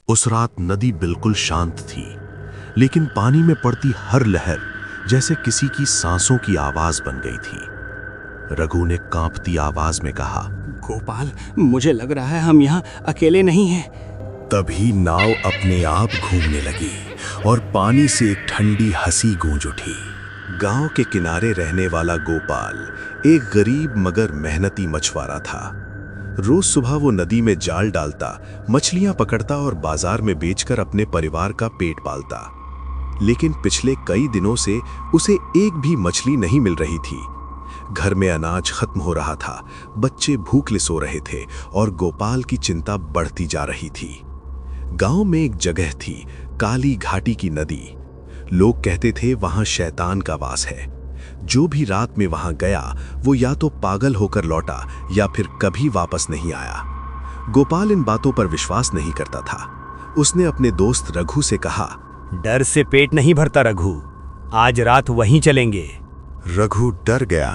उस रात नदी बिल्कुल शांत थी, लेकिन पानी में पड़ती हर लहर जैसे किसी की सांसों की आवाज बन गई थी। रघु ने कांपती आवाज में कहा, गोपाल, मुझे लग रहा है हम यहाँ अकेले नहीं हैं। तभी नाव अपने आप घूमने लगी और पानी से एक ठंडी हंसी गूंज उठी। गांव के किनारे रहने वाला गोपाल एक गरीब मगर मेहनती मछुआरा था। रोज सुबह वो नदी में जाल डालता, मछलियां पकड़ता और बाजार में बेचकर अपने परिवार का पेट पालता। लेकिन पिछले कई दिनों से उसे एक भी मछली नहीं मिल रही थी। घर में अनाज खत्म हो रहा था, बच्चे भूखे सो रहे थे और गोपाल की चिंता बढ़ती जा रही थी। गांव में एक जगह थी, काली घाटी की नदी। लोग कहते थे वहां शैतान का वास है। जो भी रात में वहां गया वो या तो पागल होकर लौटा या फिर कभी वापस नहीं आया। गोपाल इन बातों पर विश्वास नहीं करता था। उसने अपने दोस्त रघु से कहा, डर से पेट नहीं भरता रघु, आज रात वहीं चलेंगे। रघु डर गया।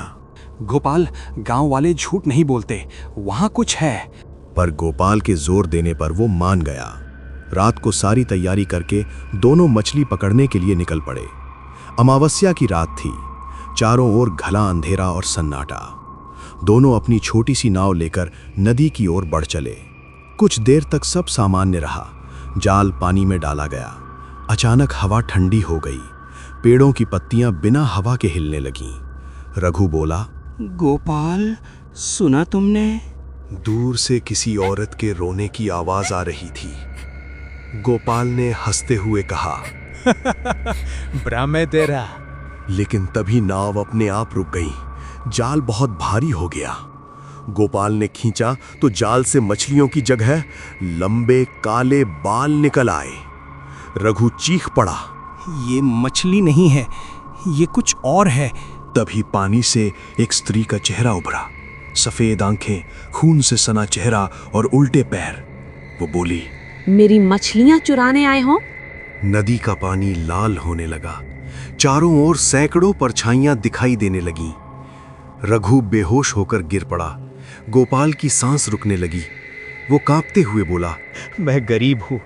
गोपाल, गांव वाले झूठ नहीं बोलते, वहां कुछ है। पर गोपाल के जोर देने पर वो मान गया। रात को सारी तैयारी करके दोनों मछली पकड़ने के लिए निकल पड़े। अमावस्या की रात थी, चारों ओर घना अंधेरा और सन्नाटा। दोनों अपनी छोटी सी नाव लेकर नदी की ओर बढ़ चले। कुछ देर तक सब सामान्य रहा। जाल पानी में डाला गया। अचानक हवा ठंडी हो गई। पेड़ों की पत्तियां बिना हवा के हिलने लगीं। रघु बोला, गोपाल, सुना तुमने? दूर से किसी औरत के रोने की आवाज आ रही थी। गोपाल ने हंसते हुए कहा, भ्रम है तेरा। लेकिन तभी नाव अपने आप रुक गई। जाल बहुत भारी हो गया। गोपाल ने खींचा तो जाल से मछलियों की जगह लंबे काले बाल निकल आए। रघु चीख पड़ा, ये मछली नहीं है, ये कुछ और है। तभी पानी से एक स्त्री का चेहरा उभरा। सफेद आंखें, खून से सना चेहरा और उल्टे पैर। वो बोली, मेरी मछलियां चुराने आए हो? नदी का पानी लाल होने लगा। चारों ओर सैकड़ों परछाइयां दिखाई देने लगीं। रघु बेहोश होकर गिर पड़ा। गोपाल की सांस रुकने लगी। वो कांपते हुए बोला, मैं गरीब हूँ,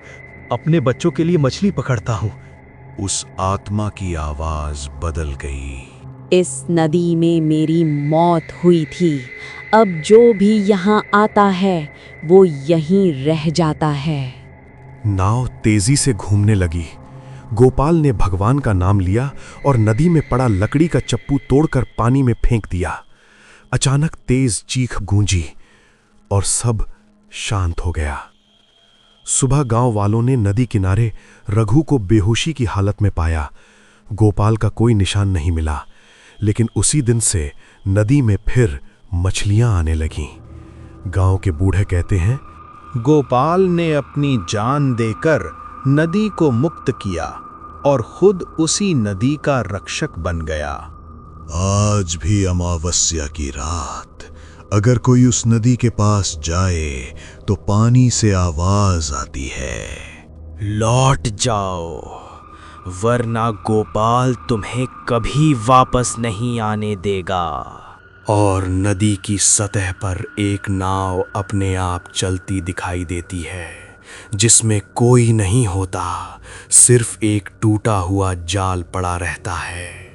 अपने बच्चों के लिए मछली पकड़ता हूँ। उस आत्मा की आवाज बदल गई। इस नदी में मेरी मौत हुई थी। अब जो भी यहाँ आता है वो यहीं रह जाता है। नाव तेजी से घूमने लगी। गोपाल ने भगवान का नाम लिया और नदी में पड़ा लकड़ी का चप्पू तोड़कर पानी में फेंक दिया। अचानक तेज चीख गूंजी और सब शांत हो गया। सुबह गांव वालों ने नदी किनारे रघु को बेहोशी की हालत में पाया। गोपाल का कोई निशान नहीं मिला, लेकिन उसी दिन से नदी में फिर मछलियां आने लगीं। गांव के बूढ़े कहते हैं, गोपाल ने अपनी जान देकर नदी को मुक्त किया और खुद उसी नदी का रक्षक बन गया। आज भी अमावस्या की रात अगर कोई उस नदी के पास जाए तो पानी से आवाज आती है, लौट जाओ, वरना गोपाल तुम्हें कभी वापस नहीं आने देगा। और नदी की सतह पर एक नाव अपने आप चलती दिखाई देती है, जिसमें कोई नहीं होता, सिर्फ एक टूटा हुआ जाल पड़ा रहता है।